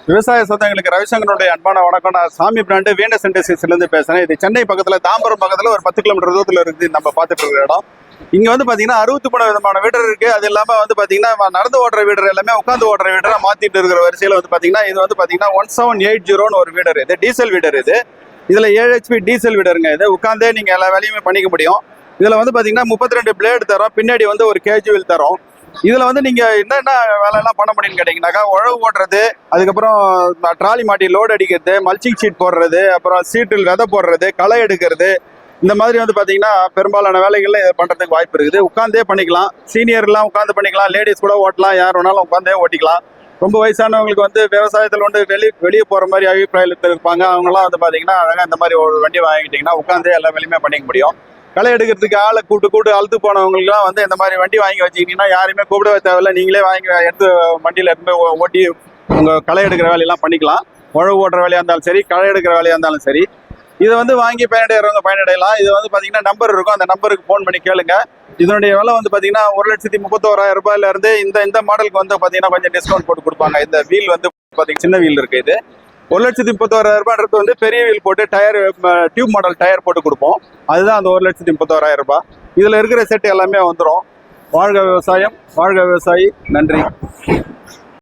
விவசாய சொந்தங்களுக்கு ரவிசங்கருடைய அன்பான வணக்கம். நான் சாமி பிராண்டு வீனஸ் இண்டஸ்ட்ரீஸ்லேருந்து பேசுகிறேன். இது சென்னை பக்கத்தில் தாம்பரம் பக்கத்தில் ஒரு 10 கிலோமீட்டர் தூரத்தில் இருக்குது நம்ம பார்த்துட்டு இருக்கிற இடம். இங்கே வந்து பார்த்தீங்கன்னா 63 விதமான வீடர் இருக்குது. அது இல்லாமல் வந்து பார்த்தீங்கன்னா நடந்து ஓடுற வீடர் எல்லாமே உட்காந்து ஓடுற வீடராக மாற்றிட்டு இருக்கிற வரிசையில் வந்து பார்த்தீங்கன்னா இது வந்து பார்த்தீங்கன்னா 1780 ஒரு வீடர். இது டீசல் வீடர். இதில் 7 HP டீசல் வீடருங்க. இது உட்காந்தே நீங்கள் எல்லா வேலையுமே பண்ணிக்க முடியும். இதில் வந்து பார்த்தீங்கன்னா 32 பிளேடு தரோம். பின்னாடி வந்து ஒரு கேஜ் வீல் தரோம். இதில் வந்து நீங்கள் என்னென்ன வேலையெல்லாம் பண்ண முடியும்னு கேட்டிங்கனாக்கா, உழவு ஓட்டுறது, அதுக்கப்புறம் ட்ராலி மாட்டி லோடு அடிக்கிறது, மல்ச்சிங் ஷீட் போடுறது, அப்புறம் சீட்டில் விதை போடுறது, களை எடுக்கிறது, இந்த மாதிரி வந்து பார்த்தீங்கன்னா பெரும்பாலான வேலைகள்ல இதை பண்ணுறதுக்கு வாய்ப்பு இருக்குது. உட்காந்தே பண்ணிக்கலாம். சீனியர்லாம் உட்காந்து பண்ணிக்கலாம். லேடிஸ் கூட ஓட்டலாம். யார் வேணாலும் உட்காந்தே ஓட்டிக்கலாம். ரொம்ப வயசானவங்களுக்கு வந்து விவசாயத்தில் வந்து வெளியே போகிற மாதிரி அபிப்பிராயத்தில் இருப்பாங்க. அவங்களாம் வந்து பார்த்தீங்கன்னா அழகாக இந்த மாதிரி ஒரு வண்டி வாங்கிட்டிங்கன்னா உட்காந்தே எல்லா வேலையுமே பண்ணிக்க முடியும். களை எடுக்கிறதுக்கு ஆளை கூட்டு அழுத்து போனவங்களுக்குலாம் வந்து இந்த மாதிரி வண்டி வாங்கி வச்சுக்கிட்டீங்கன்னா யாருமே கூப்பிடவே தேவையில்லை. நீங்களே வாங்கி எடுத்து வண்டியில் இருந்து ஓட்டி உங்கள் களை எடுக்கிற வேலையெல்லாம் பண்ணிக்கலாம். உழவு ஓட்டுற வேலையாக இருந்தாலும் சரி, களை எடுக்கிற வேலையாக இருந்தாலும் சரி, இதை வந்து வாங்கி பயனடைகிறவங்க பயனடையலாம். இது வந்து பார்த்தீங்கன்னா நம்பர் இருக்கும். அந்த நம்பருக்கு ஃபோன் பண்ணி கேளுங்க. இதனுடைய விலை வந்து பார்த்தீங்கன்னா 1,31,000 ரூபாயிலேருந்து இந்த மாடலுக்கு வந்து பார்த்தீங்கன்னா கொஞ்சம் டிஸ்கவுண்ட் போட்டு கொடுப்பாங்க. இந்த வீல் வந்து பார்த்தீங்கன்னா சின்ன வீல் இருக்குது. இது 1,31,000 ரூபாய்ன்றது வந்து பெரிய வீல் போட்டு டயர் டியூப் மாடல் டயர் போட்டு கொடுப்போம். அதுதான் அந்த 1,31,000 ரூபாய். இதில் இருக்கிற செட் எல்லாமே வந்துடும். வாழ்க விவசாயம், வாழ்க விவசாயி. நன்றி.